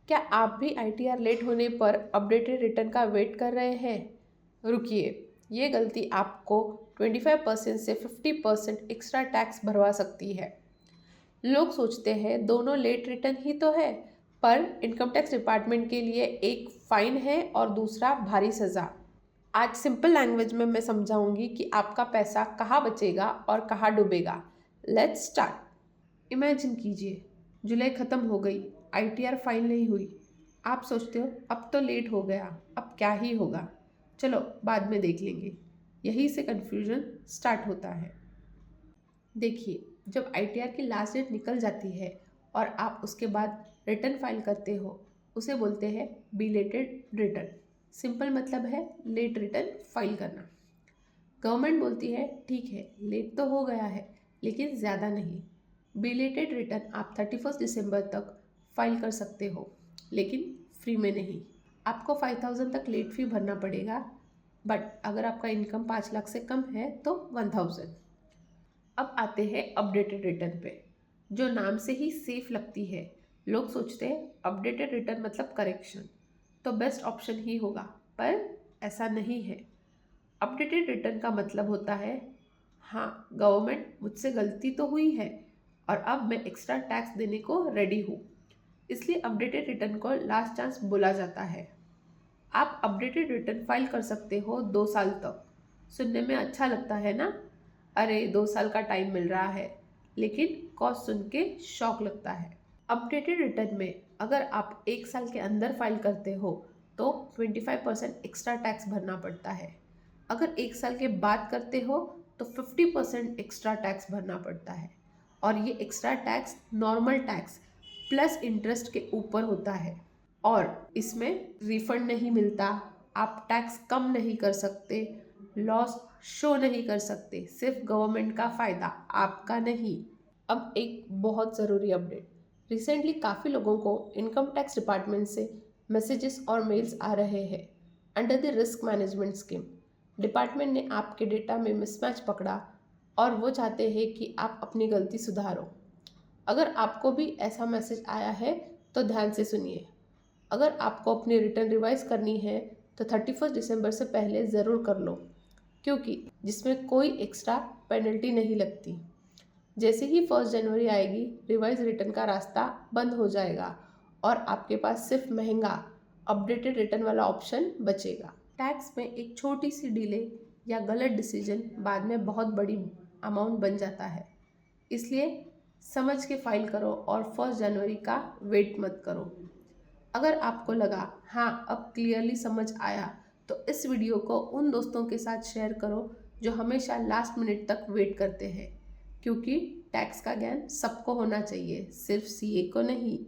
क्या आप भी आईटीआर लेट होने पर अपडेटेड रिटर्न का वेट कर रहे हैं? रुकिए, ये गलती आपको 25% से 50% एक्स्ट्रा टैक्स भरवा सकती है। लोग सोचते हैं दोनों लेट रिटर्न ही तो है, पर इनकम टैक्स डिपार्टमेंट के लिए एक फाइन है और दूसरा भारी सज़ा। आज सिंपल लैंग्वेज में मैं समझाऊंगी कि आपका पैसा कहाँ बचेगा और कहाँ डूबेगा। Let's start. इमेजिन कीजिए, जुलाई ख़त्म हो गई, आईटीआर फाइल नहीं हुई। आप सोचते हो अब तो लेट हो गया, अब क्या ही होगा, चलो बाद में देख लेंगे। यहीं से कन्फ्यूजन स्टार्ट होता है। देखिए, जब आईटीआर की लास्ट डेट निकल जाती है और आप उसके बाद रिटर्न फाइल करते हो, उसे बोलते हैं बिलेटेड रिटर्न। सिंपल मतलब है लेट रिटर्न फाइल करना। गवर्नमेंट बोलती है ठीक है, लेट तो हो गया है लेकिन ज़्यादा नहीं। बिलेटेड रिटर्न आप 31 दिसंबर तक फाइल कर सकते हो, लेकिन फ्री में नहीं। आपको 5000 तक लेट फी भरना पड़ेगा, बट अगर आपका इनकम 5 लाख से कम है तो 1000। अब आते हैं अपडेटेड रिटर्न पे, जो नाम से ही सेफ लगती है। लोग सोचते हैं अपडेटेड रिटर्न मतलब करेक्शन, तो बेस्ट ऑप्शन ही होगा, पर ऐसा नहीं है। अपडेटेड रिटर्न का मतलब होता है हाँ, गवर्नमेंट मुझसे गलती तो हुई है और अब मैं एक्स्ट्रा टैक्स देने को रेडी हूँ, इसलिए अपडेटेड रिटर्न को लास्ट चांस बोला जाता है। आप अपडेटेड रिटर्न फाइल कर सकते हो 2 साल तक। सुनने में अच्छा लगता है ना, अरे 2 साल का टाइम मिल रहा है, लेकिन कॉस्ट सुन के शॉक लगता है। अपडेटेड रिटर्न में अगर आप 1 साल के अंदर फाइल करते हो तो 25% एक्स्ट्रा टैक्स भरना पड़ता है। अगर 1 साल के बाद करते हो तो 50% एक्स्ट्रा टैक्स भरना पड़ता है, और ये extra tax normal tax plus interest के ऊपर होता है, और इसमें रिफंड नहीं मिलता, आप टैक्स कम नहीं कर सकते, लॉस शो नहीं कर सकते, सिर्फ गवर्नमेंट का फ़ायदा, आपका नहीं। अब एक बहुत ज़रूरी अपडेट, रिसेंटली काफ़ी लोगों को इनकम टैक्स डिपार्टमेंट से मैसेजेस और मेल्स आ रहे हैं। Under the risk management scheme, department ने आपके डेटा में मिसमैच पकड़ा और वो चाहते हैं कि आप अपनी गलती सुधारो। अगर आपको भी ऐसा मैसेज आया है तो ध्यान से सुनिए। अगर आपको अपनी रिटर्न रिवाइज करनी है तो 31 दिसंबर से पहले ज़रूर कर लो, क्योंकि जिसमें कोई एक्स्ट्रा पेनल्टी नहीं लगती। जैसे ही 1 जनवरी आएगी, रिवाइज रिटर्न का रास्ता बंद हो जाएगा और आपके पास सिर्फ महंगा अपडेटेड रिटर्न वाला ऑप्शन बचेगा। टैक्स में एक छोटी सी डिले या गलत डिसीजन बाद में बहुत बड़ी अमाउंट बन जाता है, इसलिए समझ के फाइल करो और 1 जनवरी का वेट मत करो। अगर आपको लगा हाँ अब क्लियरली समझ आया, तो इस वीडियो को उन दोस्तों के साथ शेयर करो जो हमेशा लास्ट मिनट तक वेट करते हैं, क्योंकि टैक्स का ज्ञान सबको होना चाहिए, सिर्फ सीए को नहीं।